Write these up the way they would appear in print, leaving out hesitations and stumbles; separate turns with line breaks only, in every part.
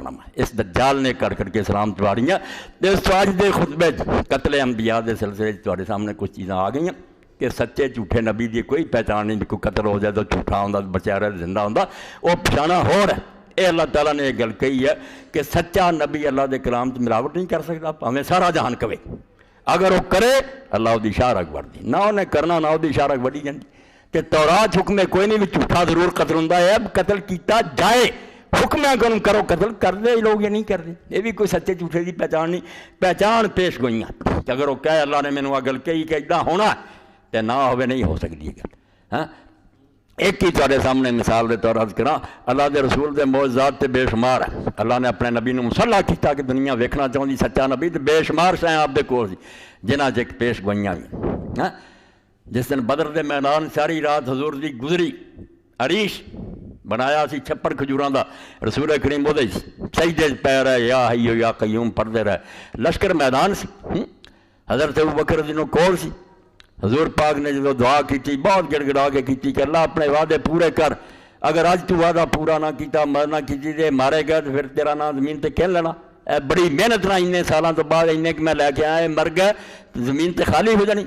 کارنامہ اس دجال نے کر کے اسلام چواڑیاں اس اج دے خطبے قتل انبیاء دے سلسلے تواڈے سامنے کچھ چیزاں آ گئی کہ سچے جھوٹے نبی دی کوئی پہچان نہیں، کوئی قتل ہو جائے تو جھوٹا ہوندا بچا رہے زندہ ہوندا، وہ پچھانا ہو رہا ہے۔ اے اللہ تعالیٰ نے یہ گل کہی ہے کہ سچا نبی اللہ دے کلام چ ملاوٹ نہیں کر سکتا، پاویں سارا جہان کہے، اگر وہ کرے اللہ دی شاہ رگ وڑ دی، نہ انہیں کرنا نہ دی شاہ رگ وڑی جاندی۔ کہ تورات حکم کوئی نہیں بھی جھوٹا ضرور قتل ہوندا ہے، قتل کیتا جائے، حکم ہے کرو قتل کر دے لوگ، یہ نہیں کرتے، یہ بھی کوئی سچے جھوٹے کی پہچان نہیں، پہچان پیش گوئیاں کہ اگر وہ کہے اللہ نے مینوں گل کہی کہ ادا ہونا تو نہ ہوئے نہیں ہو سکتی یہ گل۔ ہاں ایک ہی تواڈے سامنے مثال دے طور عرض کراں، اللہ دے رسول دے معجزات تے بے شمار ہے، اللہ نے اپنے نبی نوں مسلح کیتا کہ دنیا ویکھنا چاہندی سچا نبی، تے بے شمار شے آپ دے کول سی جنہاں چ ایک پیش گوئیاں ہوئی۔ ہاں جس دن بدر دے میدان ساری رات حضور دی گزری، عریش بنایا سی چھپر کھجوراں دا، رسول کریم وہ سجدے پے رہے یا حیو یا قیوم پڑھتے رہے، لشکر میدان سی، حضرت ابوبکر جنوں کول سی، حضور پاک نے جدو دعا کی بہت گڑ گڑا کے کی کہ اللہ اپنے وعدے پورے کر، اگر اج تو وعدہ پورا نہ کیتا نہ کی تے مارے گئے تو پھر تیرا نام زمین تے کہن لینا، اے بڑی محنت نہ انے سالاں تو بعد انے کہ میں لے کے آیا مر گئے زمین تے خالی ہو جانی،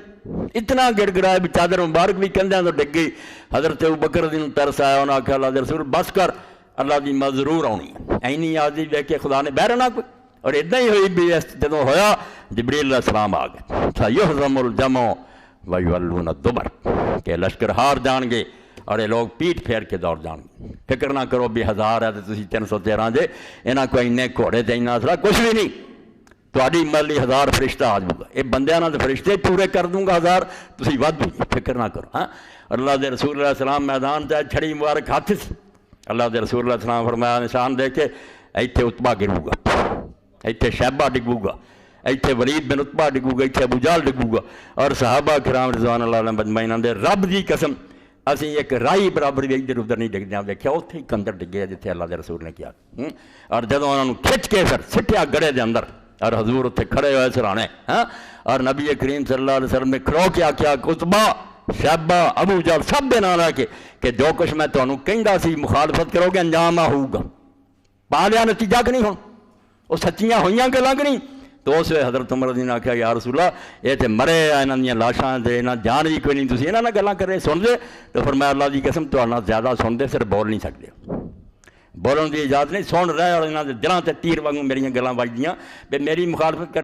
اتنا گڑ گڑایا بھی چادر مبارک بھی کندھیاں تو ڈگ گئی۔ حضرت ابوبکر دی نوں ترس آیا، انہاں آکھیا اللہ دے رسول بس کر، اللہ دی مدد ضرور آنی ہے، اینی عاجزی دیکھ کے خدا نے بہر نہ کوئی، اور اداں ہی ہوئی بھی جدوں ہویا جبریل علیہ السلام آ گئے، سیہزم الجمع ویولون الدبر کہ لشکر ہار جان گے اور یہ لوگ پیٹ پھیر کے دوڑ جان گے، فکر نہ کرو بھی ہزار ہے تو تسی 313 جے، انہاں کوئی انے گھوڑے تے انہاں اسرا کچھ بھی نہیں، تواڈی ملی 1000 فرشتہ آ جاؤ گا، یہ بندیاں نال فرشتے پورے کر دوں گا 1000، تسی ود ہو جی، فکر نہ کرو۔ ہاں اللہ دے رسول علیہ السلام میدان تے چھڑی مبارک ہاتھ سی، اللہ دے رسول علیہ السلام فرمایا نشان دے کے ایتھے عتبہ گرو گا، ایتھے شیبہ ڈگو گا، ایتھے ولید بن عتبہ ڈگو گا، ایتھے ابو جہل ڈگو گا، اور صحابہ کرام رضوان اللہ علیہم اجمعین دے رب دی قسم اسی ایک رائی برابر بھی ادھر ادھر نہیں ڈگدیاں ویکھیا، اوتھے ہی کندر ڈگے جتھے اللہ دے رسول نے کیا، اور جدوں انہاں نوں کھچ کے پھر سٹیا گڑے دے اندر، اور حضور اتنے کھڑے ہوئے سرانے، ہاں اور نبی کریم صلی اللہ علیہ وسلم نے کھڑو کے آکھیا عتبہ شیبہ ابو جہل سب دے نال کے کہ جو کچھ میں تانوں کہندا سی مخالفت کرو گے انجام آ ہوگا، پا لیا نتیجہ کہ نہیں، ہن وہ سچیاں ہوئیاں گلاں کہ نہیں؟ تو اس وقت حضرت عمر رضی اللہ عنہ نے آکھیا یا رسول اللہ یہ تے مرے انہاں دیاں لاشاں تے انہاں جان ہی کوئی نہیں، تسی انہاں نال گلاں کر رہے سن دے، تو فرمایا اللہ دی قسم تہاڈے نال زیادہ سن دے صرف بول نہیں سکدے، بولن دی اجازت نہیں، سن رہے اور انہاں دے دلاں تے تیر وانگوں میریاں گلاں وجدیاں، میری مخالفت